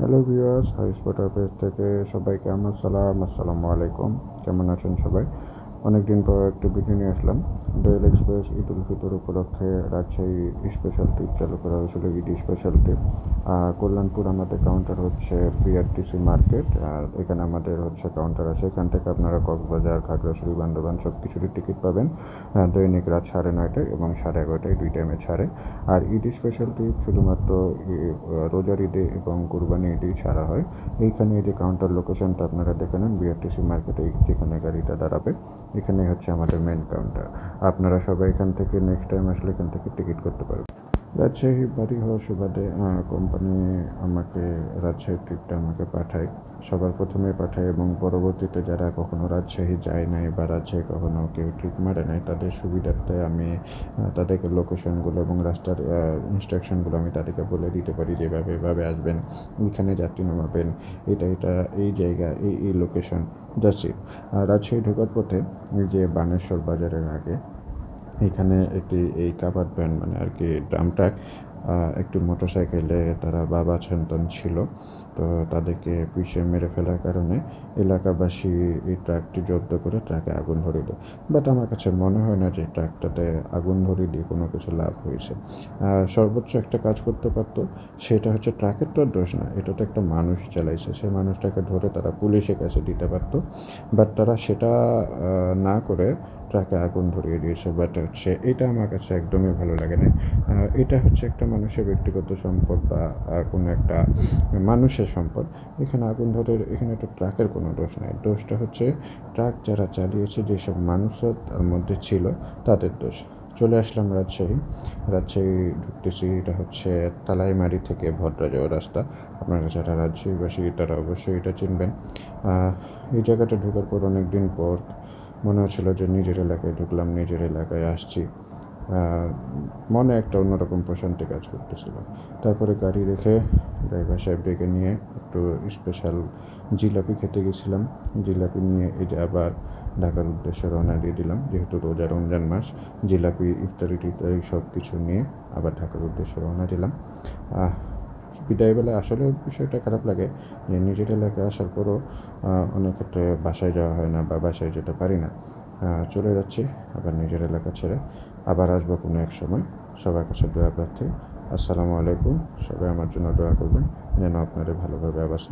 Hello viewers, hi spotter page থেকে সবাইকে আমার আসসালামু আলাইকুম। কেমন আছেন সবাই? অনেকদিন পর একটু ভিডিও নিয়ে আসলাম। ডেইলি এক্সপ্রেস ঈদ উল ফিতর উপলক্ষে রাজশাহী স্পেশাল ট্রিপ চালু করা হয়েছিল, ঈদ স্পেশাল ট্রিপ। কল্যাণপুর আমাদের কাউন্টার হচ্ছে বিআরটিসি মার্কেট, আর এখানে আমাদের হচ্ছে কাউন্টার আছে। এখান থেকে আপনারা কক্সবাজার, খাগড়াছড়ি, বান্দরবান সব কিছুরই টিকিট পাবেন দৈনিক রাত 9:30 এবং 11:30 দুই টাইমে ছাড়ে। আর ঈদ স্পেশাল ট্রিপ শুধুমাত্র রোজার ঈদে এবং কুরবানি ঈদেই ছাড়া হয়। এইখানে এই যে কাউন্টার লোকেশনটা আপনারা দেখে নেন, বিআরটিসি মার্কেটে যেখানে গাড়িটা দাঁড়াবে এখানে হচ্ছে আমাদের মেন কাউন্টার। আপনারা সবাই এখান থেকে নেক্সট টাইম আসলে এখান থেকে টিকিট করতে পারবেন। রাজশাহী বাড়ি হওয়ার সুবাদে কোম্পানি আমাকে রাজশাহী ট্রিপটা আমাকে পাঠায়, সবার প্রথমে পাঠায় এবং পরবর্তীতে যারা কখনো রাজশাহী যায় নাই বা রাজশাহী কখনো কেউ ট্রিপ মারে নাই তাদের সুবিধার্থে আমি তাদেরকে লোকেশনগুলো এবং রাস্তার ইনস্ট্রাকশনগুলো আমি তাদেরকে বলে দিতে পারি যে এভাবে আসবেন, এখানে যাত্রী নামাবেন, এটা এই জায়গা, এই লোকেশন। যাচ্ছি রাজশাহী ঢোকার পথে এই যে বানেশ্বর বাজারের আগে এখানে এই কাভার্ড ভ্যান মানে আর কি ড্রাম ট্রাক, একটি মোটরসাইকেলে তারা বাবা সন্তান ছিল। তো তাদেরকে পিষে মেরে ফেলার কারণে এলাকাবাসী এই ট্রাকটি জব্দ করে ট্রাকে আগুন ধরিয়ে দেয়। বাট আমার কাছে মনে হয় না যে ট্রাকটাতে আগুন ধরিয়ে দিয়ে কোনো কিছু লাভ হয়েছে। সর্বোচ্চ একটা কাজ করতে পারতো, সেটা হচ্ছে ট্রাকের তো দোষ না, এটা তো একটা মানুষ চালাইছে, সেই মানুষটাকে ধরে তারা পুলিশের কাছে দিতে পারতো। বাট তারা সেটা না করে ট্রাকে আগুন ধরিয়ে দিয়েছে। বাট হচ্ছে এটা আমার কাছে একদমই ভালো লাগে না। এটা হচ্ছে একটা মানুষের ব্যক্তিগত সম্পদ বা কোনো একটা মানুষের সম্পদ। এখানে আগুন ধরে, এখানে তো ট্রাকের কোনো দোষ নাই, দোষটা হচ্ছে ট্রাক যারা চালিয়েছে, যেসব মানুষও তার মধ্যে ছিল তাদের দোষ। চলে আসলাম রাজশাহী ঢুকতেছি। এটা হচ্ছে তালাইমারি থেকে ভদ্রা যাওয়ার রাস্তা। আপনারা যারা রাজশাহীবাসী তারা অবশ্যই এটা চিনবেন। এই জায়গাটা ঢোকার পর অনেক দিন পর মনে হচ্ছিল যে নিজের এলাকায় ঢুকলাম, নিজের এলাকায় আসছি। মনে একটা অন্যরকম প্রশান্তি কাজ করতেছিল। তারপরে গাড়ি রেখে ড্রাইভার সাহেবকে নিয়ে একটু স্পেশাল জিলাপি খেতে গেছিলাম। জিলাপি নিয়ে এই যে আবার ঢাকার উদ্দেশ্যে রওনা দিয়ে দিলাম, যেহেতু রমজান মাস। জিলাপি ইফতারি টিফতারি সব কিছু নিয়ে আবার ঢাকার উদ্দেশ্যে রওনা দিলাম। বিদায়বেলা আসলে বিষয়টা খারাপ লাগে যে নিজের এলাকায় আসার পরও অনেক ক্ষেত্রে বাসায় যাওয়া হয় না বা বাসায় যেতে পারি না। চলে যাচ্ছি আবার নিজের এলাকা ছেড়ে। আবার আসবো কোনো এক সময়। সবার কাছে দোয়া প্রার্থী। আসসালামু আলাইকুম। সবাই আমার জন্য দোয়া করবেন যেন আপনারা ভালোভাবে আবার